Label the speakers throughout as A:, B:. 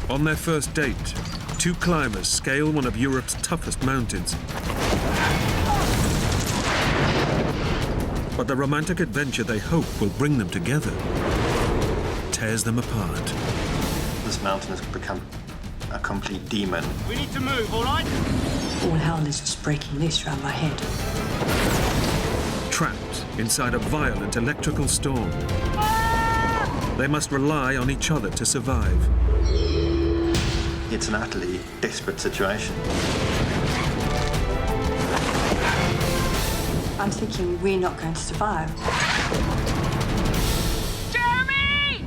A: On their first date, two climbers scale one of Europe's toughest mountains. But the romantic adventure they hope will bring them together tears them apart.
B: This mountain has become a complete demon.
C: We need to move, all right?
D: All hell is just breaking loose around my head.
A: Trapped inside a violent electrical storm, they must rely on each other to survive.
B: It's an utterly desperate situation.
D: I'm thinking we're not going to survive.
C: Jeremy!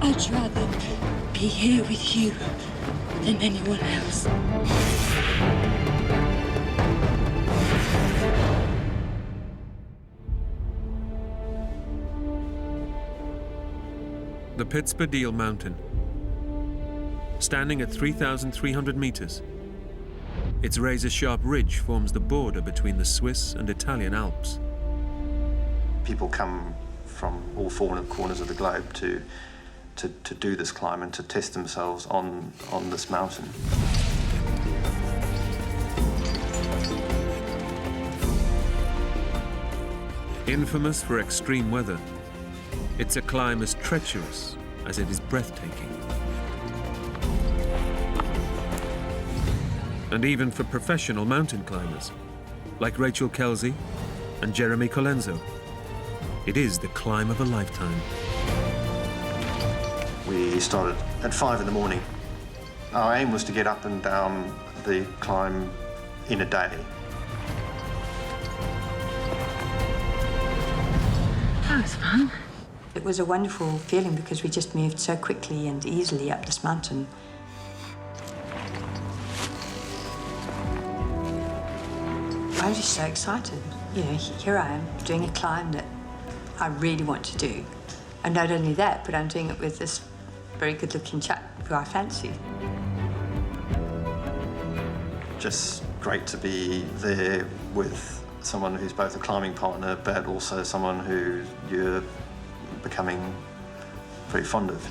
D: I'd rather be here with you than anyone else.
A: The Pitzpadille Mountain. Standing at 3,300 meters, its razor-sharp ridge forms the border between the Swiss and Italian Alps.
B: People come from all four corners of the globe to do this climb and to test themselves on this mountain.
A: Infamous for extreme weather, it's a climb as treacherous as it is breathtaking. And even for professional mountain climbers, like Rachel Kelsey and Jeremy Colenso, it is the climb of a lifetime.
B: We started at 5 in the morning. Our aim was to get up and down the climb in a day.
D: That was fun. It was a wonderful feeling because we just moved so quickly and easily up this mountain. I was just so excited. You know, here I am doing a climb that I really want to do. And not only that, but I'm doing it with this very good-looking chap who I fancy.
B: Just great to be there with someone who's both a climbing partner, but also someone who you're becoming very fond of.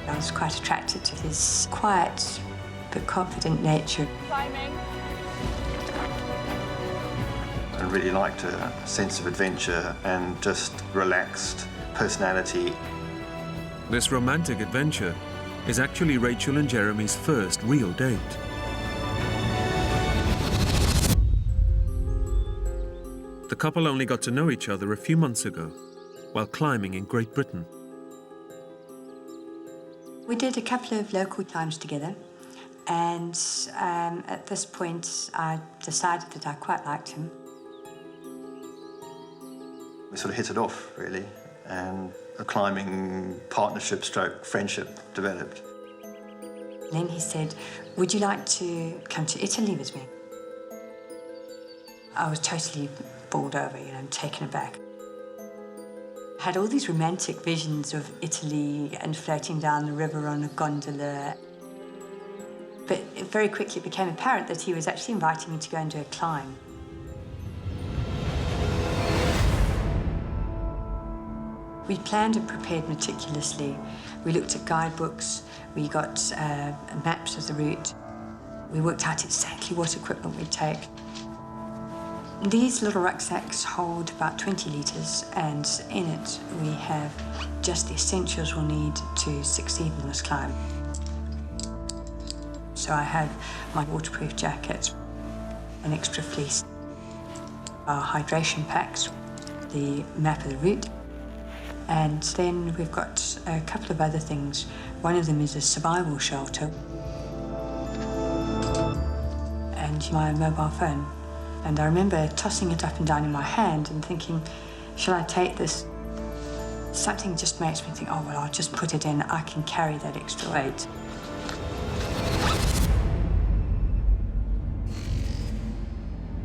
D: I was quite attracted to his quiet but confident nature.
C: Climbing.
B: And really liked a sense of adventure and just relaxed personality.
A: This romantic adventure is actually Rachel and Jeremy's first real date. The couple only got to know each other a few months ago while climbing in Great Britain.
D: We did a couple of local climbs together, and at this point I decided that I quite liked him.
B: We sort of hit it off, really, and a climbing partnership stroke friendship developed.
D: Then he said, "Would you like to come to Italy with me?" I was totally bowled over, you know, taken aback. I had all these romantic visions of Italy and floating down the river on a gondola. But it very quickly became apparent that he was actually inviting me to go and do a climb. We planned and prepared meticulously. We looked at guidebooks, we got maps of the route. We worked out exactly what equipment we'd take. These little rucksacks hold about 20 litres, and in it we have just the essentials we'll need to succeed in this climb. So I have my waterproof jacket, an extra fleece, our hydration packs, the map of the route, and then we've got a couple of other things. One of them is a survival shelter and my mobile phone. And I remember tossing it up and down in my hand and thinking, shall I take this? Something just makes me think, oh, well, I'll just put it in. I can carry that extra weight.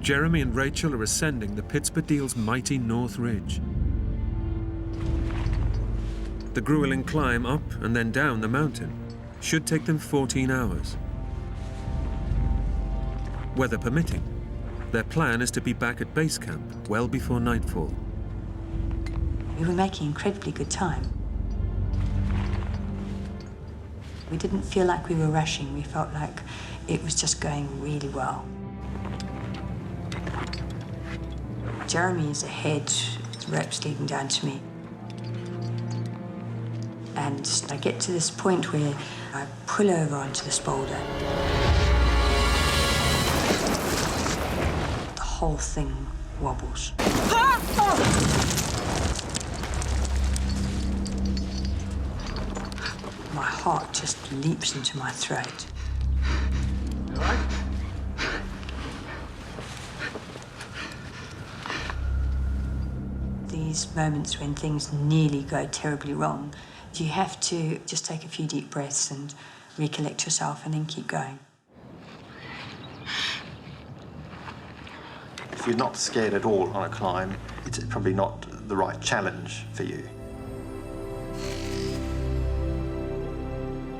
A: Jeremy and Rachel are ascending the Pittsburgh mighty North Ridge. The grueling climb up and then down the mountain should take them 14 hours. Weather permitting, their plan is to be back at base camp well before nightfall.
D: We were making incredibly good time. We didn't feel like we were rushing. We felt like it was just going really well. Jeremy is ahead, the rope's leading down to me. And I get to this point where I pull over onto this boulder. The whole thing wobbles. My heart just leaps into my throat.
C: All right?
D: These moments when things nearly go terribly wrong, you have to just take a few deep breaths and recollect yourself and then keep going.
B: If you're not scared at all on a climb, it's probably not the right challenge for you.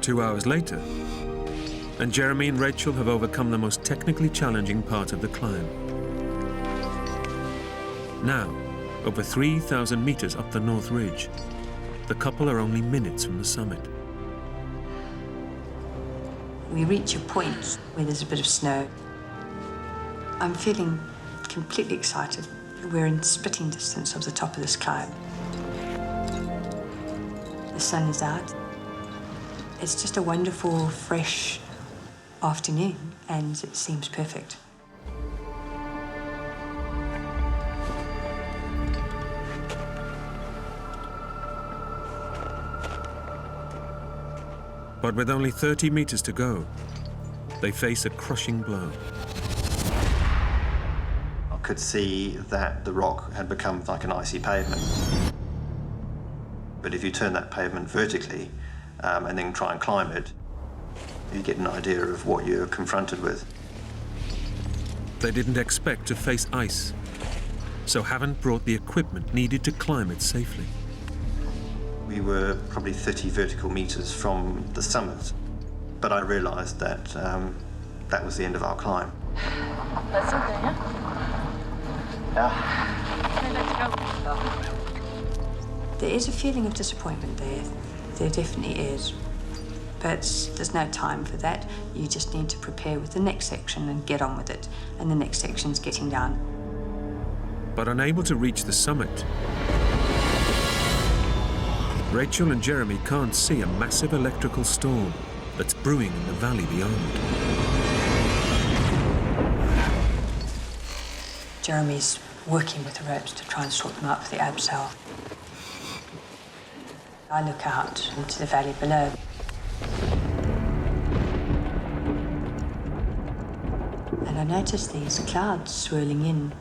A: 2 hours later, and Jeremy and Rachel have overcome the most technically challenging part of the climb. Now, over 3,000 meters up the North Ridge, the couple are only minutes from the summit.
D: We reach a point where there's a bit of snow. I'm feeling completely excited. We're in spitting distance of the top of this climb. The sun is out. It's just a wonderful, fresh afternoon, and it seems perfect.
A: But with only 30 meters to go, they face a crushing blow.
B: I could see that the rock had become like an icy pavement. But if you turn that pavement vertically and then try and climb it, you get an idea of what you're confronted with.
A: They didn't expect to face ice, so haven't brought the equipment needed to climb it safely.
B: We were probably 30 vertical meters from the summit, but I realized that that was the end of our climb.
C: That's okay, yeah? Okay, let's go.
D: There is a feeling of disappointment there. There definitely is. But there's no time for that. You just need to prepare with the next section and get on with it. And the next section's getting down.
A: But unable to reach the summit, Rachel and Jeremy can't see a massive electrical storm that's brewing in the valley beyond.
D: Jeremy's working with the ropes to try and sort them out for the abseil. I look out into the valley below. And I notice these clouds swirling in.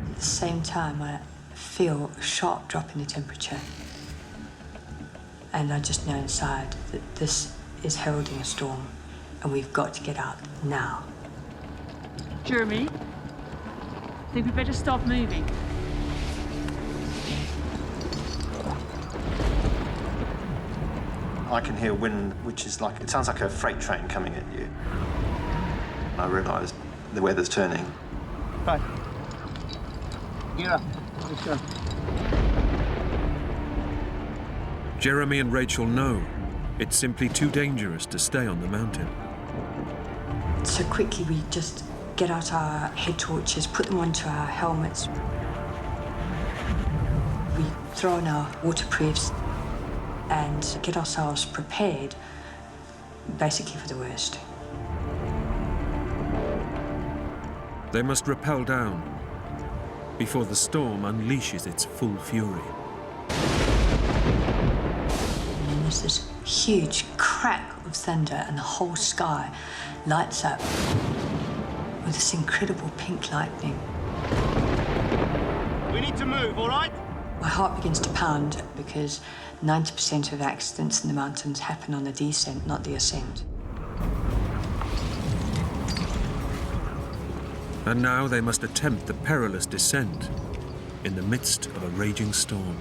D: At the same time, I feel a sharp drop in the temperature. And I just know inside that this is heralding a storm, and we've got to get out now.
C: Jeremy, I think we better stop moving.
B: I can hear wind, which is like, it sounds like a freight train coming at you. And I realized the weather's turning.
C: Right. You're up. Let's go.
A: Jeremy and Rachel know it's simply too dangerous to stay on the mountain.
D: So quickly we just get out our head torches, put them onto our helmets. We throw on our waterproofs and get ourselves prepared, basically for the worst.
A: They must rappel down before the storm unleashes its full fury.
D: And then there's this huge crack of thunder and the whole sky lights up with this incredible pink lightning.
C: We need to move, all right?
D: My heart begins to pound because 90% of accidents in the mountains happen on the descent, not the ascent.
A: And now they must attempt the perilous descent in the midst of a raging storm.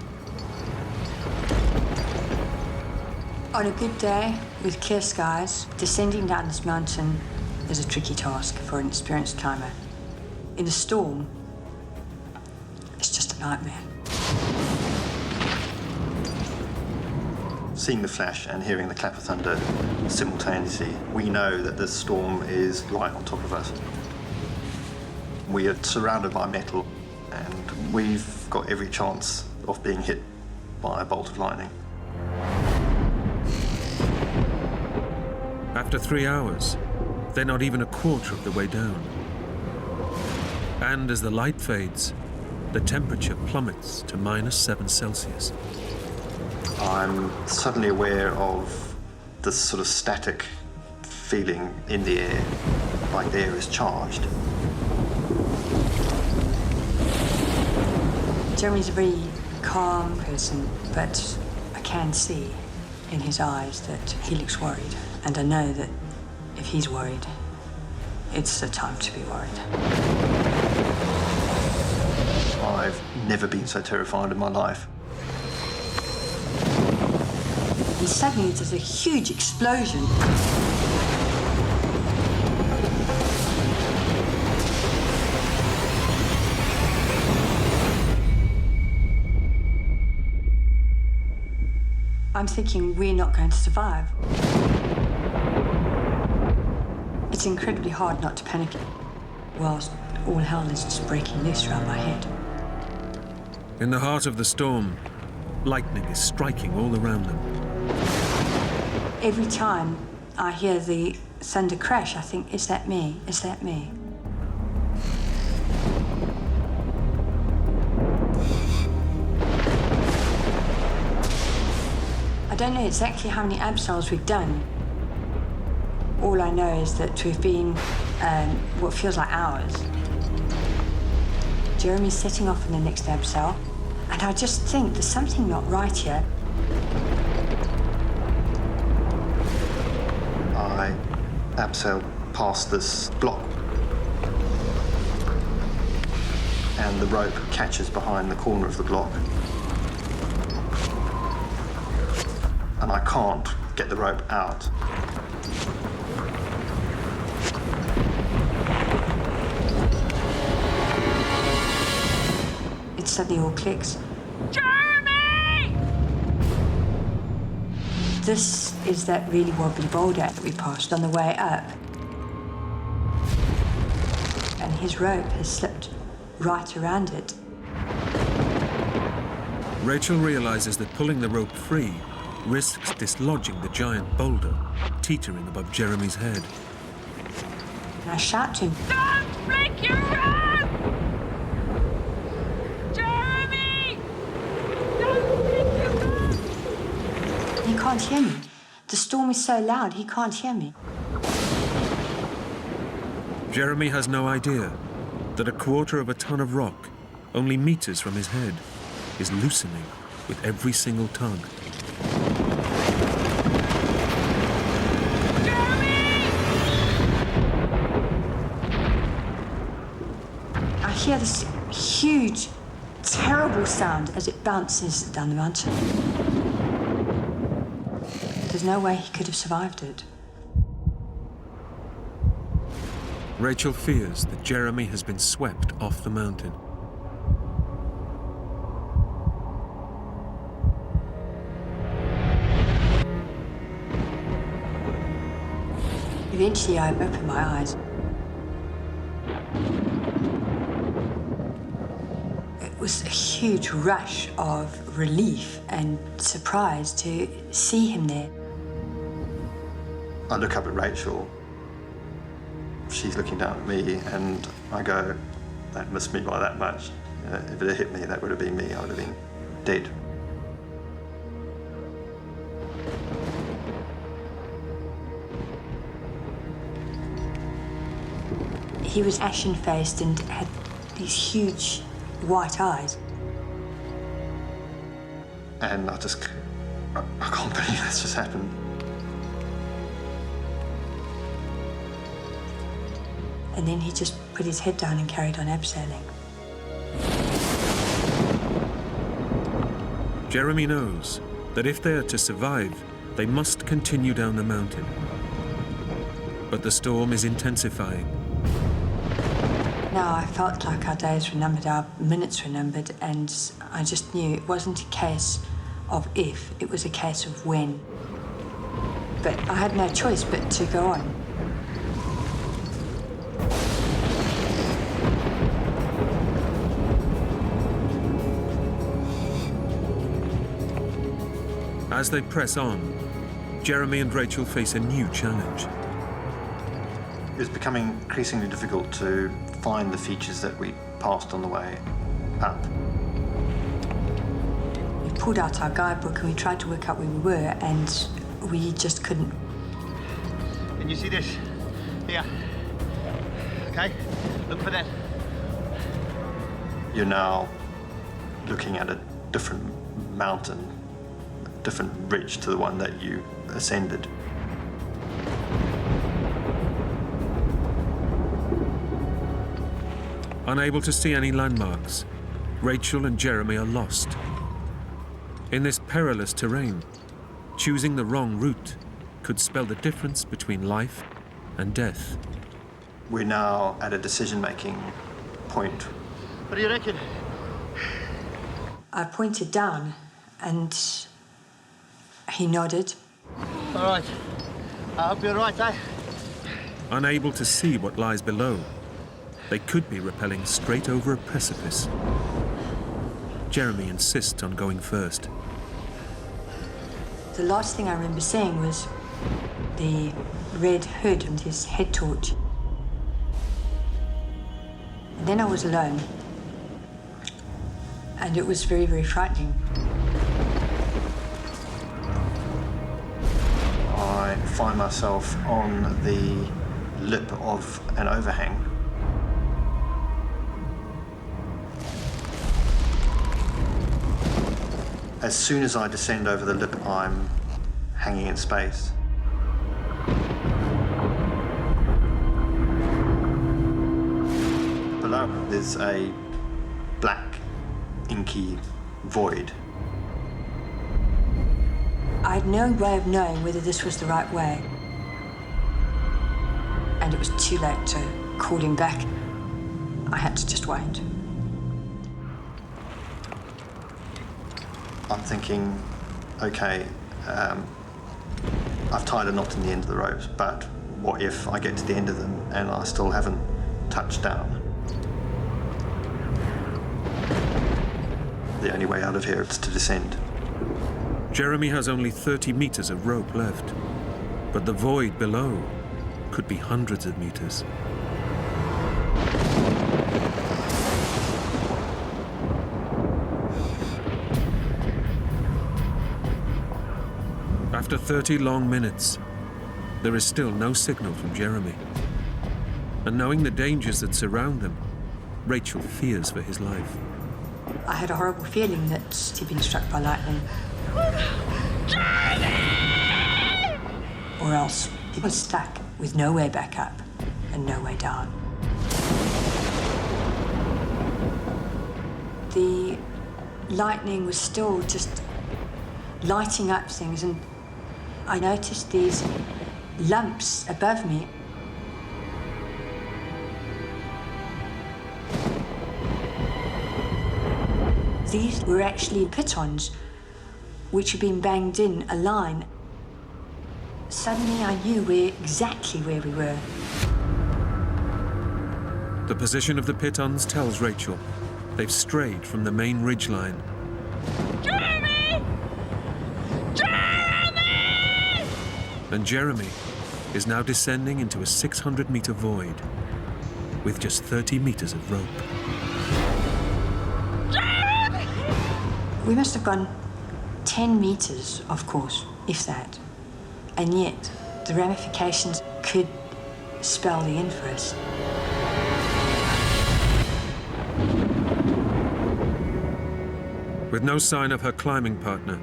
D: On a good day, with clear skies, descending down this mountain is a tricky task for an experienced climber. In a storm, it's just a nightmare.
B: Seeing the flash and hearing the clap of thunder simultaneously, we know that the storm is right on top of us. We are surrounded by metal, and we've got every chance of being hit by a bolt of lightning.
A: After 3 hours, they're not even a quarter of the way down. And as the light fades, the temperature plummets to -7 Celsius.
B: I'm suddenly aware of this sort of static feeling in the air, like the air is charged.
D: Jeremy's a very calm person, but I can see in his eyes that he looks worried. And I know that if he's worried, it's the time to be worried.
B: I've never been so terrified in my life.
D: And suddenly there's a huge explosion. I'm thinking we're not going to survive. It's incredibly hard not to panic whilst all hell is just breaking loose around my head.
A: In the heart of the storm, lightning is striking all around them.
D: Every time I hear the thunder crash, I think, is that me? Is that me? I don't know exactly how many abseils we've done. All I know is that we've been what feels like hours. Jeremy's setting off in the next abseil, and I just think there's something not right here.
B: I abseil past this block, and the rope catches behind the corner of the block. And I can't get the rope out.
D: It suddenly all clicks.
C: Jeremy!
D: This is that really wobbly boulder that we passed on the way up. And his rope has slipped right around it.
A: Rachel realizes that pulling the rope free risks dislodging the giant boulder teetering above Jeremy's head.
D: And I shout to him,
C: Don't break your rope! Jeremy! Don't break your rope!
D: he can't hear me. The storm is so loud, he can't hear me.
A: Jeremy has no idea that a quarter of a ton of rock, only meters from his head, is loosening with every single tug.
D: I hear this huge, terrible sound as it bounces down the mountain. There's no way he could have survived it.
A: Rachel fears that Jeremy has been swept off the mountain.
D: Eventually, I opened my eyes. It was a huge rush of relief and surprise to see him there.
B: I look up at Rachel. She's looking down at me, and I go, that missed me by that much. If it had hit me, that would have been me. I would have been dead.
D: He was ashen-faced and had these huge white eyes.
B: And I can't believe that's just happened.
D: And then he just put his head down and carried on abseiling.
A: Jeremy knows that if they are to survive, they must continue down the mountain. But the storm is intensifying.
D: Now I felt like our days were numbered, our minutes were numbered, and I just knew it wasn't a case of if, it was a case of when. But I had no choice but to go on.
A: As they press on, Jeremy and Rachel face a new challenge.
B: It's becoming increasingly difficult to find the features that we passed on the way up.
D: We pulled out our guidebook and we tried to work out where we were, and we just couldn't.
E: Can you see this? Here. Okay, look for that.
B: You're now looking at a different mountain, a different ridge to the one that you ascended.
A: Unable to see any landmarks, Rachel and Jeremy are lost. In this perilous terrain, choosing the wrong route could spell the difference between life and death.
B: We're now at a decision-making point.
E: What do you reckon?
D: I pointed down and he nodded.
E: All right. I hope you're right, eh?
A: Unable to see what lies below, they could be rappelling straight over a precipice. Jeremy insists on going first.
D: The last thing I remember seeing was the red hood and his head torch. And then I was alone. And it was very, very frightening.
B: I find myself on the lip of an overhang. As soon as I descend over the lip, I'm hanging in space. Below, there's a black, inky void.
D: I had no way of knowing whether this was the right way. And it was too late to call him back. I had to just wait.
B: I'm thinking, okay, I've tied a knot in the end of the ropes, but what if I get to the end of them and I still haven't touched down? The only way out of here is to descend.
A: Jeremy has only 30 meters of rope left, but the void below could be hundreds of meters. After 30 long minutes, there is still no signal from Jeremy. And knowing the dangers that surround them, Rachel fears for his life.
D: I had a horrible feeling that he'd been struck by lightning. Or else he was stuck with no way back up and no way down. The lightning was still just lighting up things, and I noticed these lumps above me. These were actually pitons, which had been banged in a line. Suddenly I knew exactly where we were.
A: The position of the pitons tells Rachel they've strayed from the main ridgeline.
C: Jeremy! Jeremy!
A: And Jeremy is now descending into a 600-meter void with just 30 meters of rope.
D: We must have gone 10 meters, of course, if that. And yet, the ramifications could spell the end for us.
A: With no sign of her climbing partner,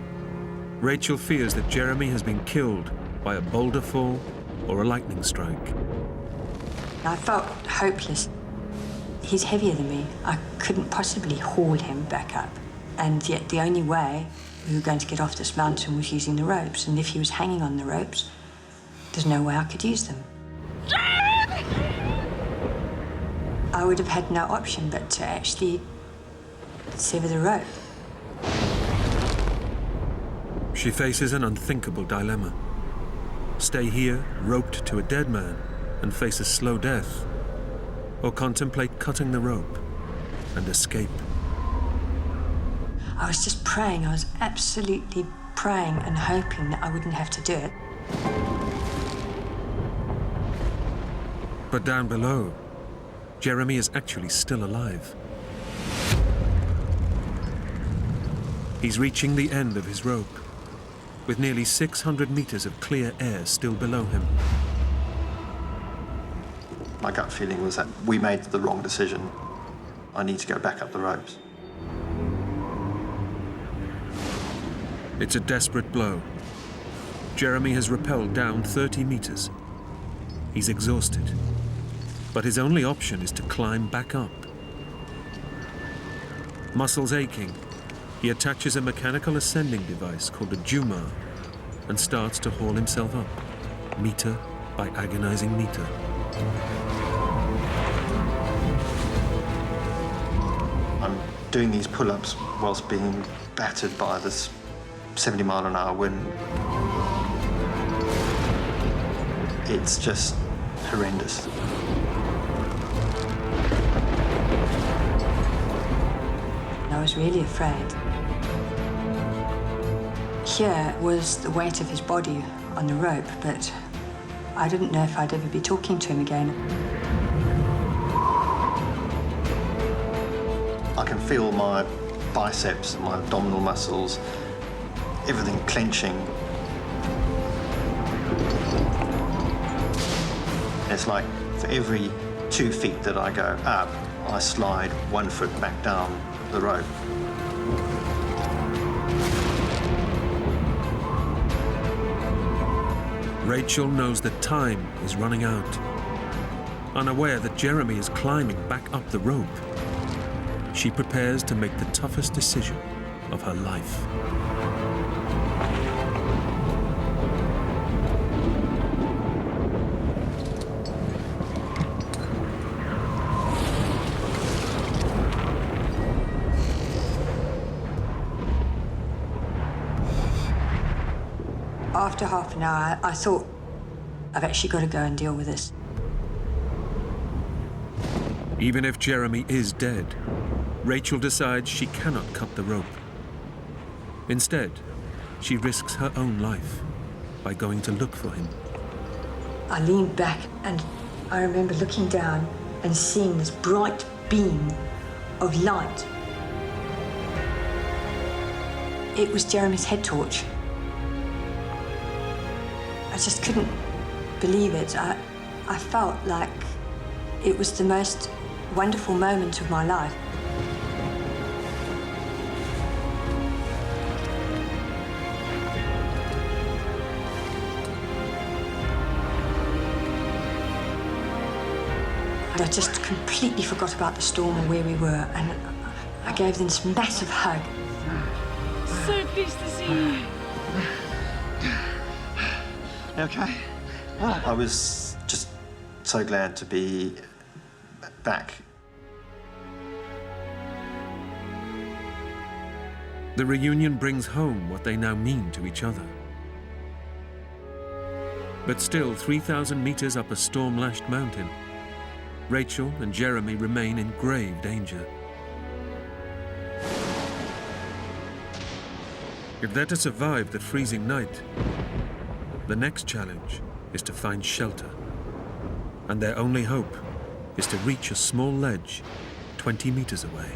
A: Rachel fears that Jeremy has been killed by a boulder fall or a lightning strike.
D: I felt hopeless. He's heavier than me. I couldn't possibly haul him back up. And yet the only way we were going to get off this mountain was using the ropes. And if he was hanging on the ropes, there's no way I could use them. I would have had no option but to actually sever the rope.
A: She faces an unthinkable dilemma. Stay here, roped to a dead man, and face a slow death, or contemplate cutting the rope and escape.
D: I was just praying. I was absolutely praying and hoping that I wouldn't have to do it.
A: But down below, Jeremy is actually still alive. He's reaching the end of his rope, with nearly 600 meters of clear air still below him.
B: My gut feeling was that we made the wrong decision. I need to go back up the ropes.
A: It's a desperate blow. Jeremy has rappelled down 30 meters. He's exhausted, but his only option is to climb back up. Muscles aching, he attaches a mechanical ascending device called a Jumar and starts to haul himself up, meter by agonizing meter.
B: I'm doing these pull-ups whilst being battered by this 70-mile-an-hour wind. It's just horrendous.
D: I was really afraid. Here was the weight of his body on the rope, but I didn't know if I'd ever be talking to him again.
B: I can feel my biceps, my abdominal muscles, everything clenching. It's like for every 2 feet that I go up, I slide 1 foot back down the rope.
A: Rachel knows that time is running out. Unaware that Jeremy is climbing back up the rope, she prepares to make the toughest decision of her life.
D: After half an hour, I thought, I've actually got to go and deal with this.
A: Even if Jeremy is dead, Rachel decides she cannot cut the rope. Instead, she risks her own life by going to look for him.
D: I leaned back and I remember looking down and seeing this bright beam of light. It was Jeremy's head torch. I just couldn't believe it. I felt like it was the most wonderful moment of my life. I just completely forgot about the storm and where we were, and I gave them this massive hug.
C: So pleased to see you.
E: Okay?
B: I was just so glad to be back.
A: The reunion brings home what they now mean to each other. But still, 3,000 meters up a storm-lashed mountain, Rachel and Jeremy remain in grave danger. If they're to survive the freezing night, the next challenge is to find shelter. And their only hope is to reach a small ledge 20 meters away.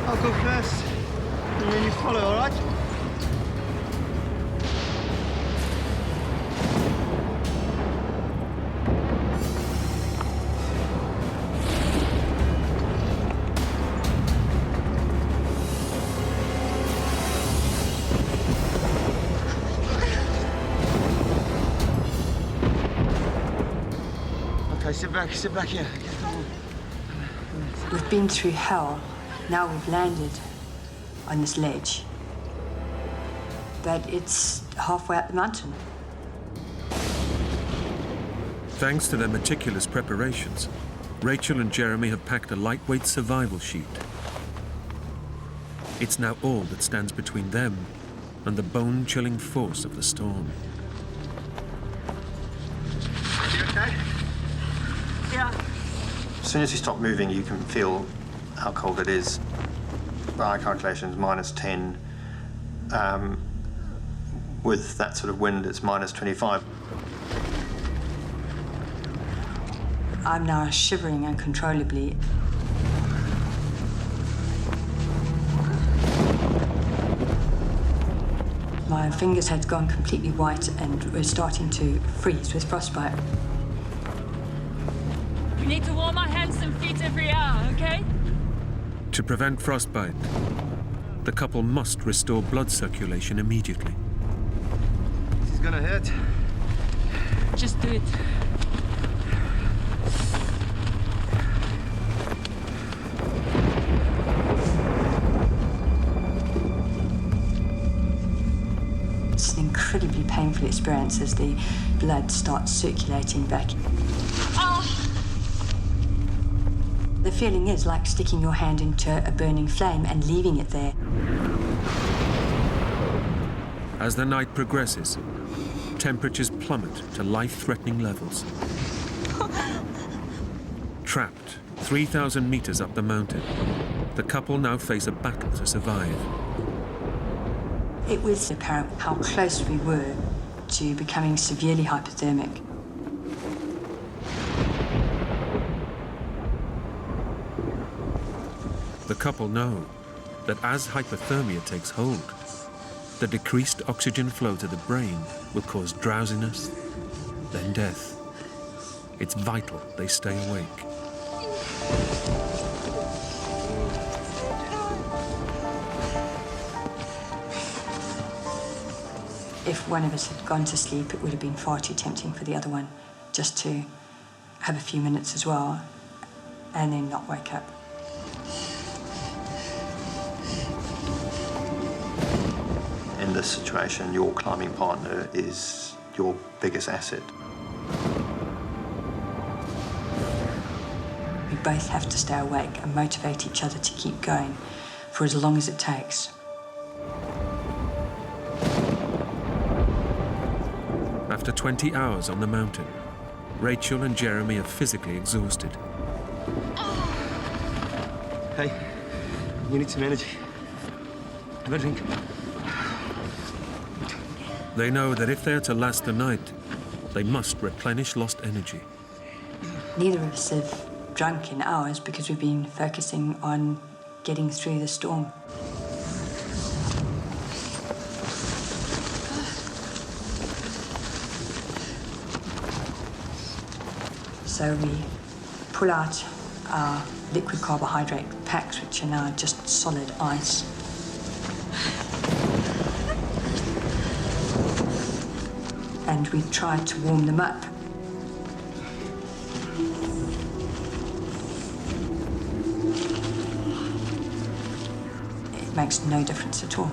E: I'll go first, and then you follow, all right? Okay, sit back here.
D: We've been through hell. Now we've landed on this ledge. But it's halfway up the mountain.
A: Thanks to their meticulous preparations, Rachel and Jeremy have packed a lightweight survival sheet. It's now all that stands between them and the bone-chilling force of the storm.
E: You okay?
C: Yeah.
B: As soon as you stop moving, you can feel how cold it is. By our calculations, -10. With that sort of wind, it's -25.
D: I'm now shivering uncontrollably. My fingers had gone completely white and were starting to freeze with frostbite.
C: We need to warm our hands and feet every hour, okay?
A: To prevent frostbite, the couple must restore blood circulation immediately.
E: This is gonna hurt.
C: Just do it.
D: It's an incredibly painful experience as the blood starts circulating back.
C: Oh!
D: The feeling is like sticking your hand into a burning flame and leaving it there.
A: As the night progresses, temperatures plummet to life-threatening levels. Trapped 3,000 meters up the mountain, the couple now face a battle to survive.
D: It was apparent how close we were to becoming severely hypothermic.
A: The couple know that as hypothermia takes hold, the decreased oxygen flow to the brain will cause drowsiness, then death. It's vital they stay awake.
D: If one of us had gone to sleep, it would have been far too tempting for the other one just to have a few minutes as well and then not wake up.
B: In this situation, your climbing partner is your biggest asset.
D: We both have to stay awake and motivate each other to keep going for as long as it takes.
A: After 20 hours on the mountain, Rachel and Jeremy are physically exhausted.
E: Hey, you need some energy. Have a drink.
A: They know that if they are to last the night, they must replenish lost energy.
D: Neither of us have drunk in hours because we've been focusing on getting through the storm. So we pull out our liquid carbohydrate packs, which are now just solid ice. And we try to warm them up. It makes no difference at all.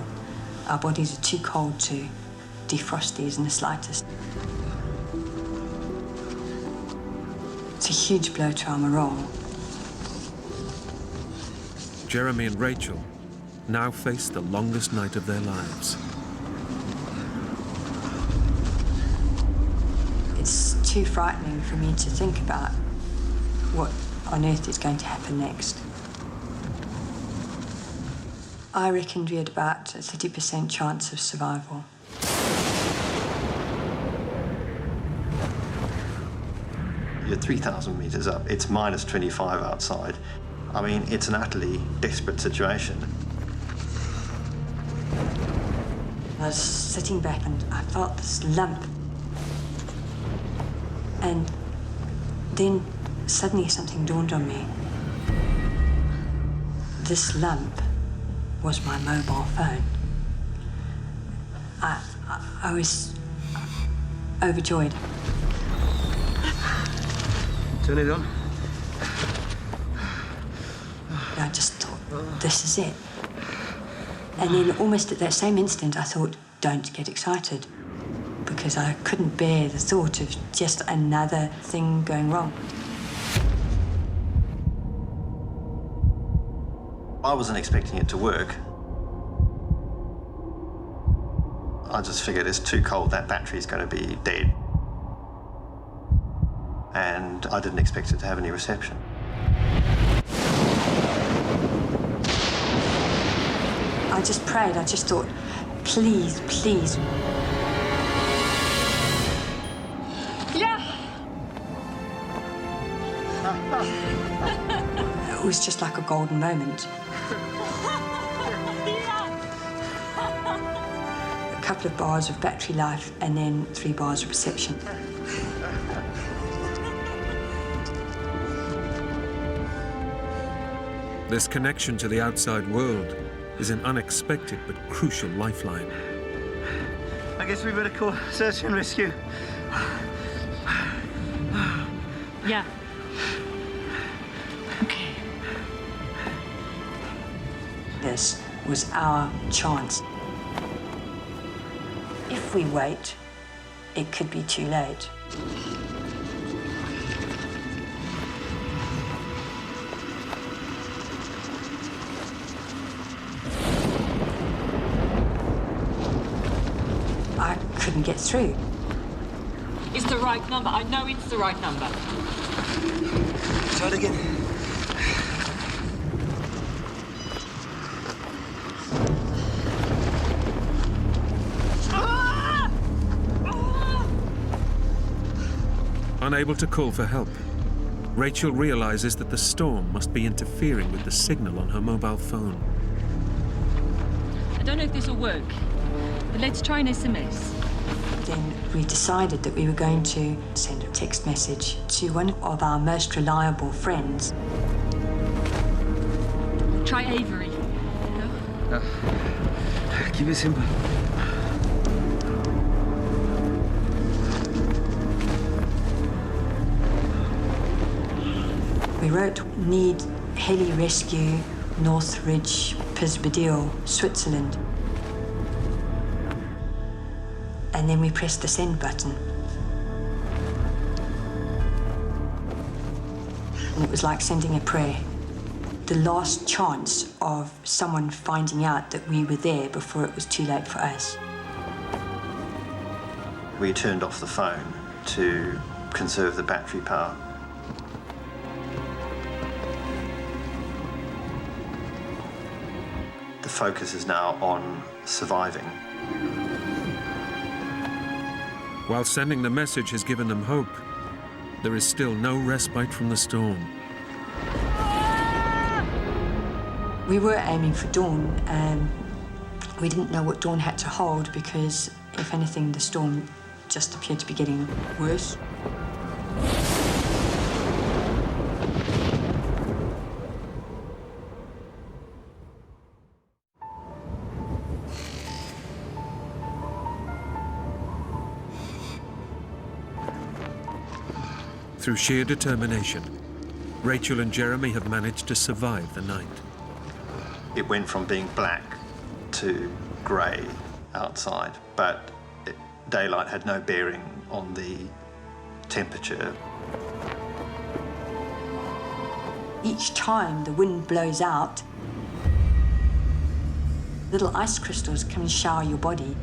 D: Our bodies are too cold to defrost these in the slightest. It's a huge blow to our morale.
A: Jeremy and Rachel now face the longest night of their lives.
D: It's too frightening for me to think about what on earth is going to happen next. I reckoned we had about a 30% chance of survival.
B: You're 3,000 meters up. It's -25 outside. I mean, it's an utterly desperate situation.
D: I was sitting back and I felt this lump. And then suddenly something dawned on me. This lump was my mobile phone. I was overjoyed.
E: Turn it on.
D: I just thought, this is it. And then almost at that same instant, I thought, don't get excited, because I couldn't bear the thought of just another thing going wrong.
B: I wasn't expecting it to work. I just figured it's too cold, that battery's going to be dead. And I didn't expect it to have any reception.
D: I just prayed, I just thought, please, please.
C: Yeah!
D: It was just like a golden moment. A couple of bars of battery life and then 3 bars of reception.
A: This connection to the outside world is an unexpected but crucial lifeline.
E: I guess we better call search and rescue.
C: Yeah. Okay.
D: This was our chance. If we wait, it could be too late. I couldn't get through.
C: It's the right number. I know it's the right number.
E: Try it again.
A: Unable to call for help, Rachel realizes that the storm must be interfering with the signal on her mobile phone.
C: I don't know if this will work, but let's try an SMS.
D: Then we decided that we were going to send a text message to one of our most reliable friends.
C: Try Avery. No?
E: Keep it simple.
D: We wrote, need heli rescue, Northridge, Pisbadil, Switzerland. And then we pressed the send button. And it was like sending a prayer. The last chance of someone finding out that we were there before it was too late for us.
B: We turned off the phone to conserve the battery power. The focus is now on surviving.
A: While sending the message has given them hope, there is still no respite from the storm.
D: We were aiming for dawn. We didn't know what dawn had to hold because, if anything, the storm just appeared to be getting worse.
A: Through sheer determination, Rachel and Jeremy have managed to survive the night.
B: It went from being black to grey outside, but daylight had no bearing on the temperature.
D: Each time the wind blows out, little ice crystals come and shower your body.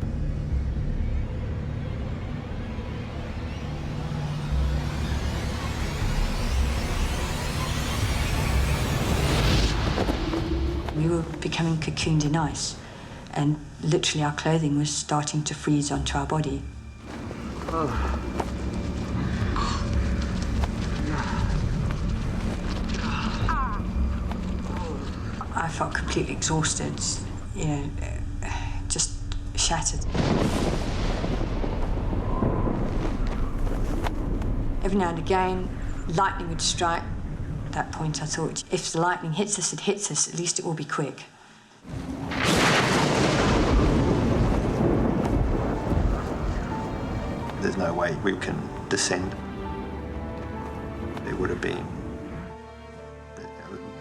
D: We were becoming cocooned in ice, and literally our clothing was starting to freeze onto our body. I felt completely exhausted, you know, just shattered. Every now and again, lightning would strike. At that point, I thought, if the lightning hits us, it hits us. At least it will be quick.
B: There's no way we can descend. it would have been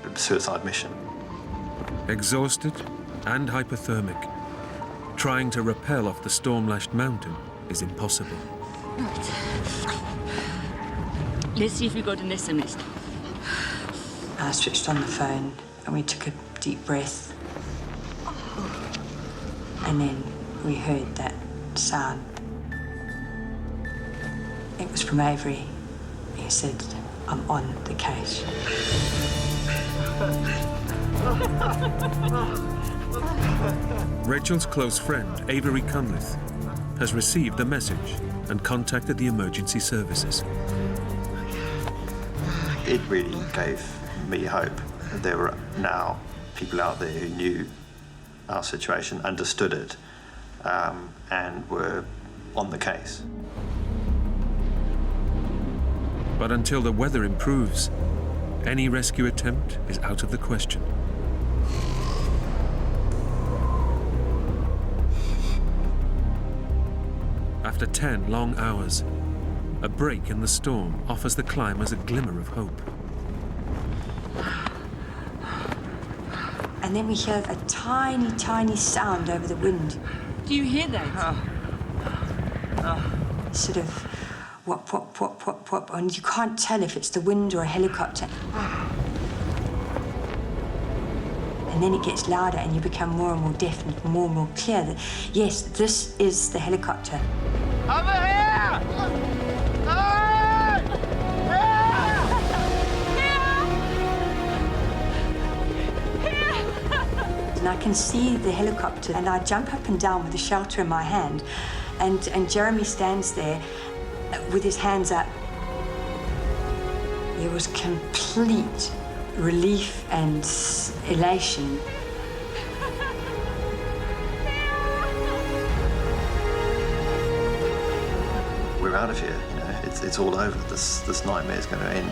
B: a suicide mission.
A: Exhausted and hypothermic, trying to rappel off the storm-lashed mountain is impossible.
C: Right. Let's see if we got an SMS.
D: I switched on the phone and we took a deep breath. And then we heard that sound. It was from Avery. He said, "I'm on the case."
A: Rachel's close friend, Avery Cunliffe, has received the message and contacted the emergency services.
B: It really gave me hope that there were now people out there who knew our situation, understood it, and were on the case.
A: But until the weather improves, any rescue attempt is out of the question. After 10 long hours, a break in the storm offers the climbers a glimmer of hope.
D: And then we hear a tiny, tiny sound over the wind.
C: Do you hear that?
D: Sort of whop, whop, whop, whop, whop. And you can't tell if it's the wind or a helicopter. And then it gets louder and you become more and more definite, more and more clear that, yes, this is the helicopter.
E: Over here! Hey!
D: And I can see the helicopter and I jump up and down with the shelter in my hand and Jeremy stands there with his hands up. There was complete relief and elation.
B: We're out of here, you know, it's all over. This nightmare's going to end.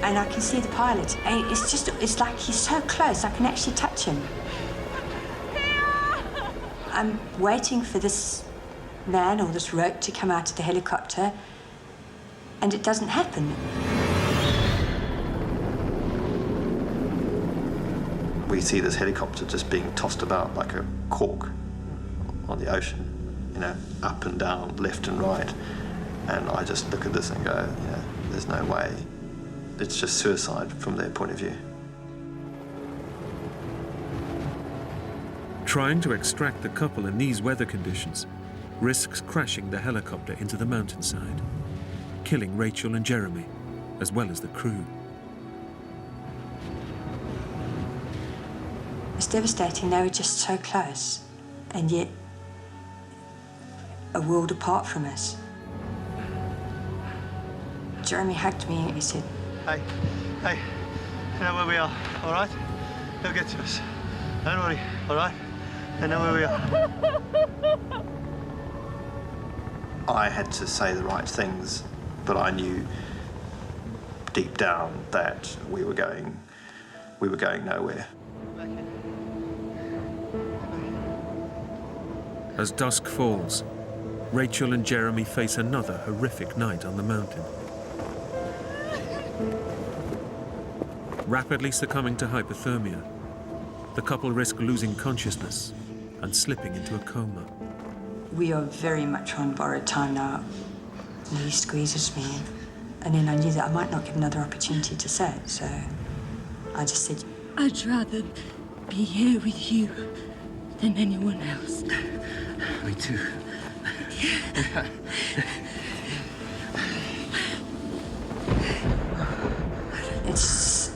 D: And I can see the pilot. And it's like he's so close, I can actually touch him. I'm waiting for this man or this rope to come out of the helicopter, and it doesn't happen.
B: We see this helicopter just being tossed about like a cork on the ocean, you know, up and down, left and right. And I just look at this and go, you know, there's no way. It's just suicide from their point of view.
A: Trying to extract the couple in these weather conditions risks crashing the helicopter into the mountainside, killing Rachel and Jeremy, as well as the crew.
D: It's devastating. They were just so close, and yet a world apart from us. Jeremy hugged me and he said,
E: Hey, you know where we are, all right? They'll get to us. Don't worry, all right? They know where we are.
B: I had to say the right things, but I knew deep down that we were going nowhere.
A: As dusk falls, Rachel and Jeremy face another horrific night on the mountain. Rapidly succumbing to hypothermia, the couple risk losing consciousness and slipping into a coma.
D: "We are very much on borrowed time now." And he squeezes me, and then I knew that I might not get another opportunity to say it, so I just said,
C: I'd rather be here with you than anyone else.
E: Me too.
D: it's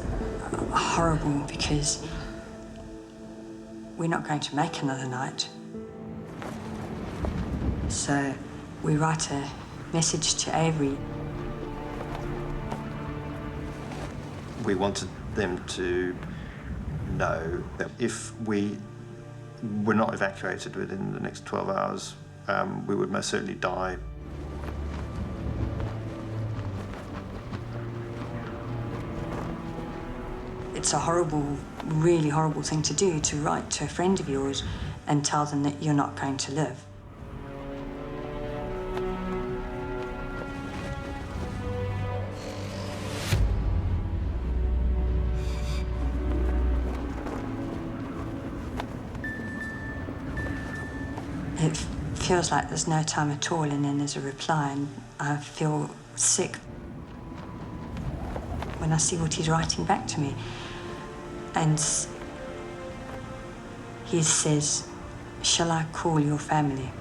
D: horrible because we're not going to make another night. So we write a message to Avery.
B: We wanted them to know that if we were not evacuated within the next 12 hours, we would most certainly die.
D: It's a horrible, really horrible thing to do, to write to a friend of yours and tell them that you're not going to live. It feels like there's no time at all, and then there's a reply, and I feel sick when I see what he's writing back to me. And he says, "Shall I call your family?"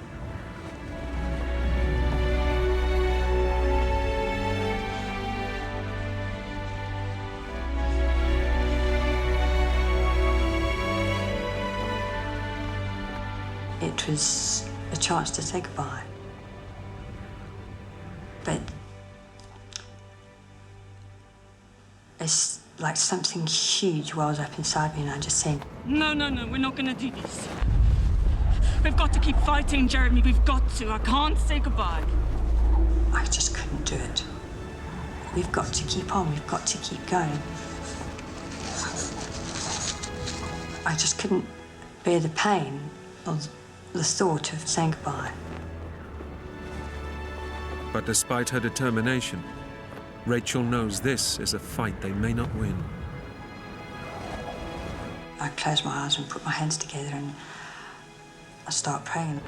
D: It was a chance to say goodbye. But it's like something huge wells up inside me, and I just say,
C: No, we're not gonna do this. We've got to keep fighting, Jeremy, we've got to. I can't say goodbye.
D: I just couldn't do it. We've got to keep on, we've got to keep going. I just couldn't bear the pain of the thought of saying goodbye.
A: But despite her determination, Rachel knows this is a fight they may not win.
D: I close my eyes and put my hands together and I start praying.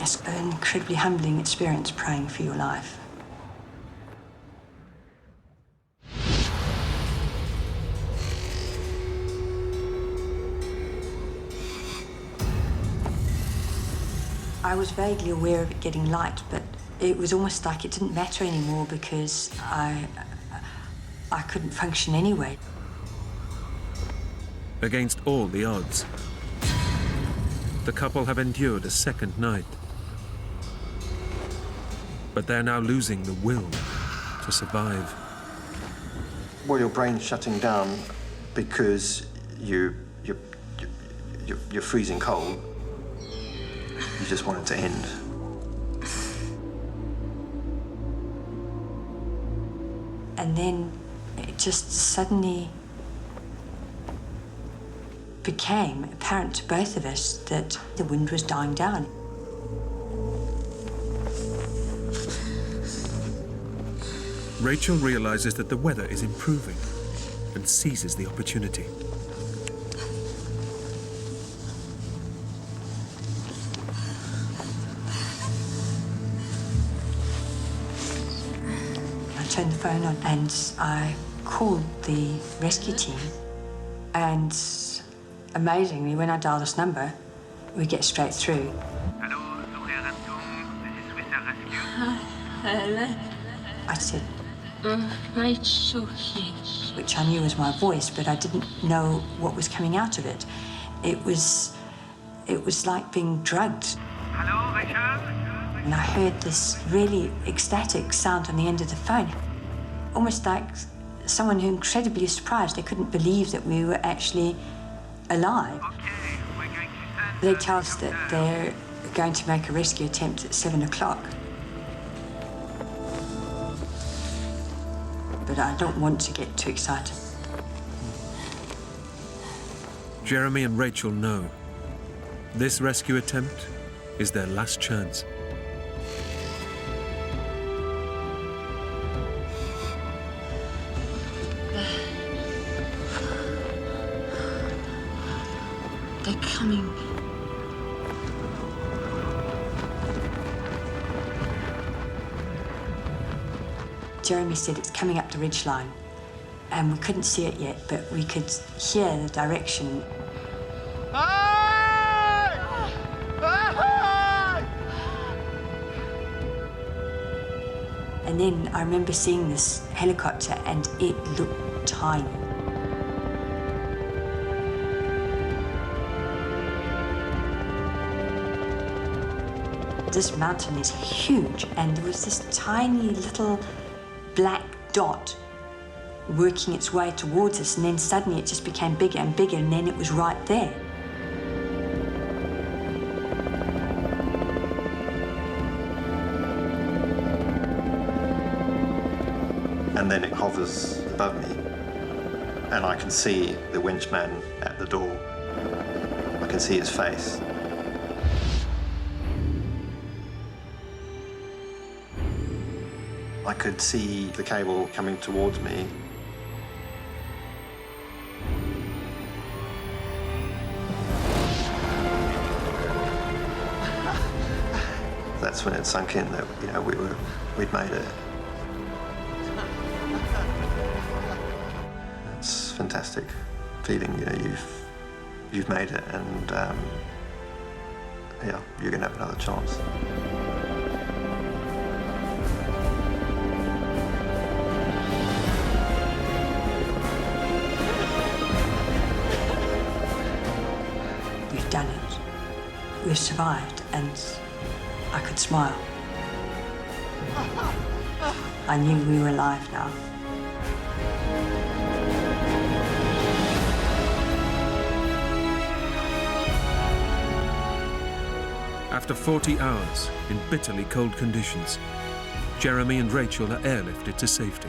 D: It's an incredibly humbling experience praying for your life. I was vaguely aware of it getting light, but it was almost like it didn't matter anymore because I couldn't function anyway.
A: Against all the odds, the couple have endured a second night. But they're now losing the will to survive.
B: Well, your brain's shutting down because you're freezing cold. You just want it to end.
D: And then it just suddenly became apparent to both of us that the wind was dying down.
A: Rachel realizes that the weather is improving and seizes the opportunity.
D: I turned the phone on and I called the rescue team. And amazingly, when I dial this number, we get straight through.
F: Hello, this is Swiss Alps Rescue.
C: Hello.
D: I said,
C: Rachel.
D: which I knew was my voice, but I didn't know what was coming out of it. It was like being drugged.
F: Hello, Rachel.
D: And I heard this really ecstatic sound on the end of the phone, almost like someone who incredibly surprised. They couldn't believe that we were actually alive.
F: Okay, we're going to send...
D: They tell us that they're going to make a rescue attempt at 7 o'clock. But I don't want to get too excited.
A: Jeremy and Rachel know this rescue attempt is their last chance.
C: They're coming.
D: Jeremy said it's coming up the ridgeline, and we couldn't see it yet, but we could hear the direction. And then I remember seeing this helicopter, and it looked tiny. This mountain is huge, and there was this tiny little black dot working its way towards us, and then suddenly it just became bigger and bigger, and then it was right there.
B: And then it hovers above me, and I can see the winchman at the door. I can see his face. I could see the cable coming towards me. that's when it sunk in that, you know, we'd made it. It's a fantastic feeling, you know, you've made it, and yeah, you're going to have another chance.
D: We've done it. We've survived, and I could smile. I knew we were alive now.
A: After 40 hours in bitterly cold conditions, Jeremy and Rachel are airlifted to safety.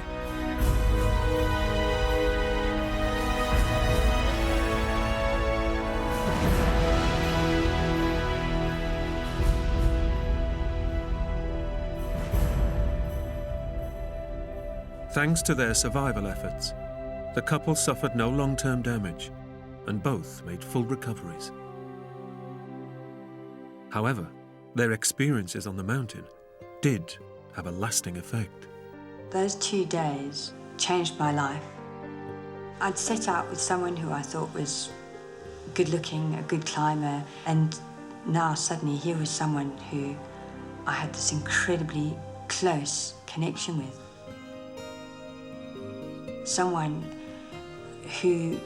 A: Thanks to their survival efforts, the couple suffered no long-term damage, and both made full recoveries. However, their experiences on the mountain did have a lasting effect.
D: Those 2 days changed my life. I'd set out with someone who I thought was good-looking, a good climber, and now suddenly here was someone who I had this incredibly close connection with. Someone who,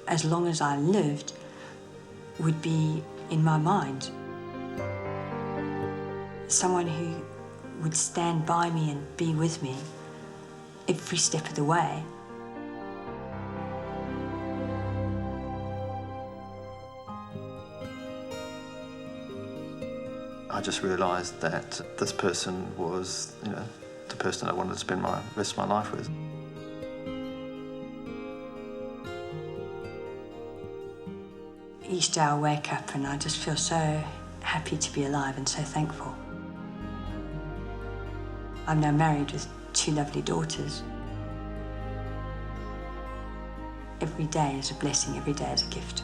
D: as long as I lived, would be in my mind. Someone who would stand by me and be with me every step of the way.
B: I just realised that this person was, you know, the person I wanted to spend my rest of my life with.
D: Each day I wake up and I just feel so happy to be alive and so thankful. I'm now married with 2 lovely daughters. Every day is a blessing, every day is a gift.